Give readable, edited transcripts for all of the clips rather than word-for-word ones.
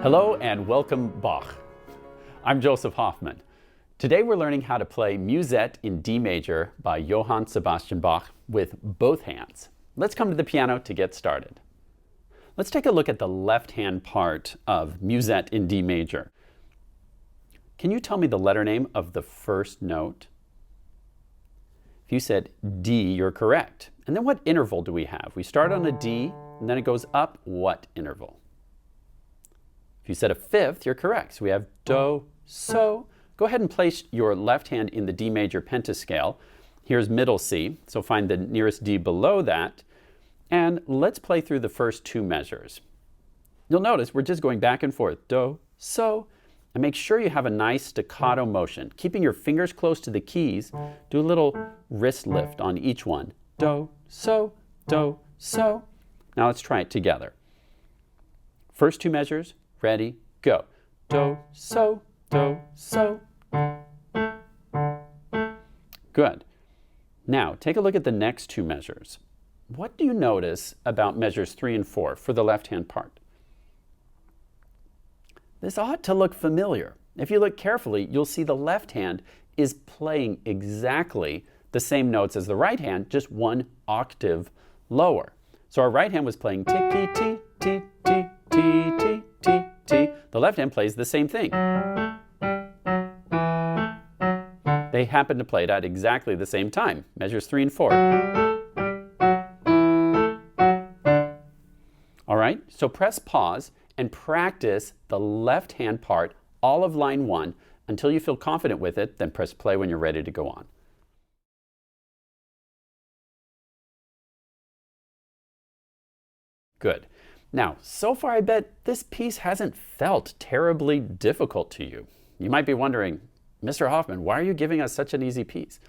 Hello and welcome Bach. I'm Joseph Hoffman. Today we're learning how to play Musette in D major by Johann Sebastian Bach with both hands. Let's come to the piano to get started. Let's take a look at the left hand part of Musette in D major. Can you tell me the letter name of the first note? If you said D, you're correct. And then what interval do we have? We start on a D and then it goes up what interval? If you said a fifth, you're correct. So we have Do, So. Go ahead and place your left hand in the D major pentascale. Here's middle C, so find the nearest D below that. And let's play through the first two measures. You'll notice we're just going back and forth. Do, So. And make sure you have a nice staccato motion. Keeping your fingers close to the keys, do a little wrist lift on each one. Do, So, Do, So. Now let's try it together. First two measures. Ready, go. Do, So, Do, So. Good. Now, take a look at the next two measures. What do you notice about measures 3 and 4 for the left-hand part? This ought to look familiar. If you look carefully, you'll see the left hand is playing exactly the same notes as the right hand, just one octave lower. So our right hand was playing ticky, ti, ti, ti, ti, ti, ti, ti. The left hand plays the same thing. They happen to play it at exactly the same time, measures 3 and 4. All right, so press pause and practice the left hand part all of line 1 until you feel confident with it, then press play when you're ready to go on. Good. Now, so far I bet this piece hasn't felt terribly difficult to you. You might be wondering, Mr. Hoffman, why are you giving us such an easy piece?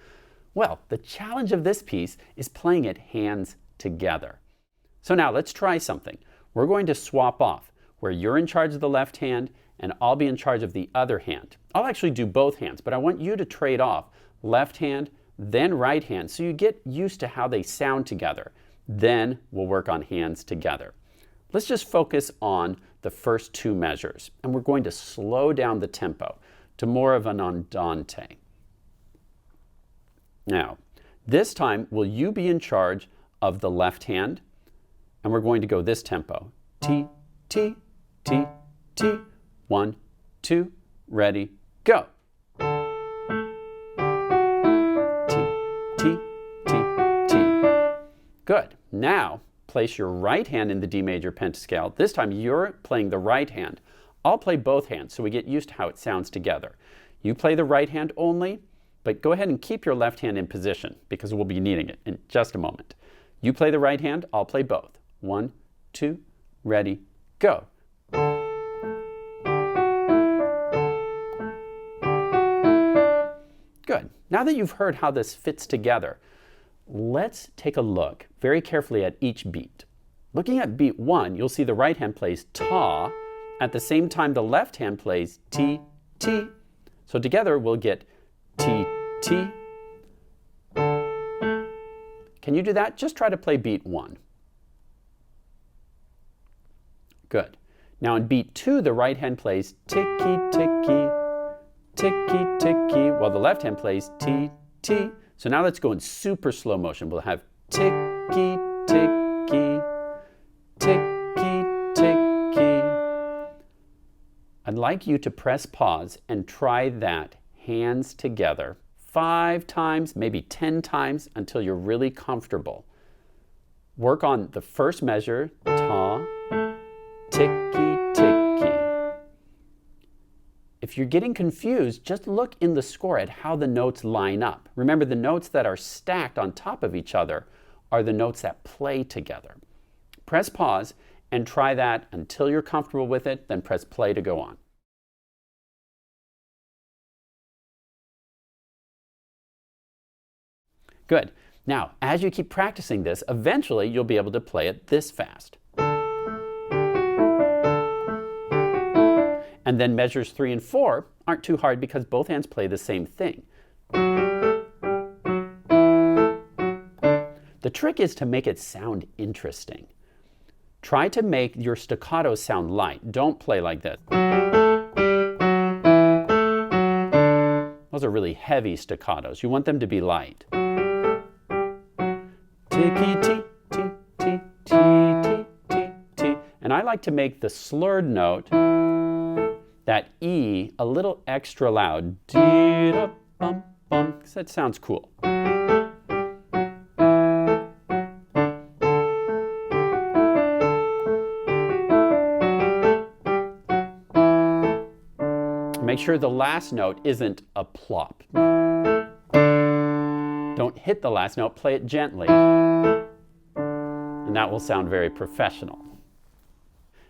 Well, the challenge of this piece is playing it hands together. So now let's try something. We're going to swap off, where you're in charge of the left hand and I'll be in charge of the other hand. I'll actually do both hands, but I want you to trade off left hand, then right hand, so you get used to how they sound together. Then we'll work on hands together. Let's just focus on the first two measures, and we're going to slow down the tempo to more of an andante. Now, this time, will you be in charge of the left hand? And we're going to go this tempo. T, T, T, T. 1, 2, ready, go. T, T, T, T. Good. Now, place your right hand in the D major pentascale. This time you're playing the right hand. I'll play both hands so we get used to how it sounds together. You play the right hand only, but go ahead and keep your left hand in position because we'll be needing it in just a moment. You play the right hand, I'll play both. 1, 2, ready, go. Good. Now that you've heard how this fits together, let's take a look very carefully at each beat. Looking at beat 1, you'll see the right hand plays ta. At the same time, the left hand plays ti, ti. So together we'll get ti, ti. Can you do that? Just try to play beat 1. Good. Now in beat 2, the right hand plays ticky, ticky, ticky, ticky, while the left hand plays ti, ti. So now let's go in super slow motion. We'll have ticky, ticky, ticky, ticky. I'd like you to press pause and try that hands together 5 times, maybe 10 times until you're really comfortable. Work on the first measure, ta, ticky, ticky. If you're getting confused, just look in the score at how the notes line up. Remember, the notes that are stacked on top of each other are the notes that play together. Press pause and try that until you're comfortable with it, then press play to go on. Good. Now, as you keep practicing this, eventually you'll be able to play it this fast. And then measures 3 and 4 aren't too hard because both hands play the same thing. The trick is to make it sound interesting. Try to make your staccato sound light. Don't play like this. Those are really heavy staccatos. You want them to be light. Ticky-tee, tee, tee, tee, tee, tee, tee. And I like to make the slurred note, that E, a little extra loud. Dee-da-bum, bum, because that sounds cool. Make sure the last note isn't a plop. Don't hit the last note, play it gently. And that will sound very professional.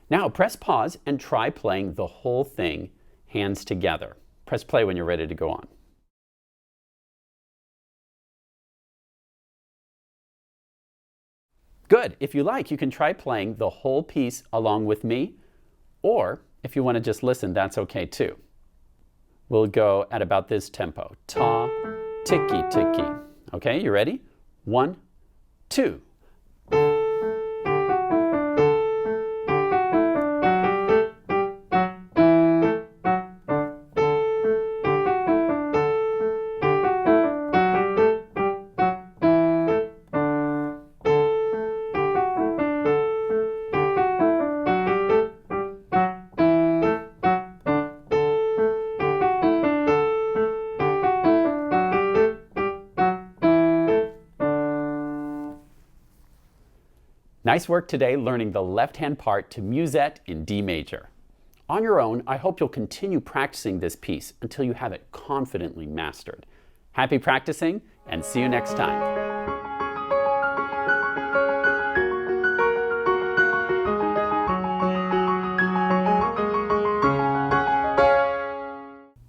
Now press pause and try playing the whole thing, hands together. Press play when you're ready to go on. Good. If you like, you can try playing the whole piece along with me, or if you want to just listen, that's okay too. We'll go at about this tempo. Ta, ticky, ticky. Okay, you ready? 1, 2. Nice work today learning the left-hand part to Musette in D major. On your own, I hope you'll continue practicing this piece until you have it confidently mastered. Happy practicing, and see you next time.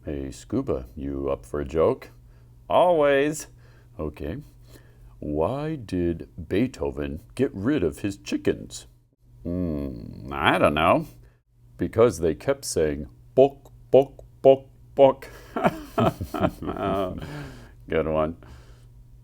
Hey, Scuba, you up for a joke? Always. Okay. Why did Beethoven get rid of his chickens? I don't know. Because they kept saying, "Bok, bok, bok, bok." Good one.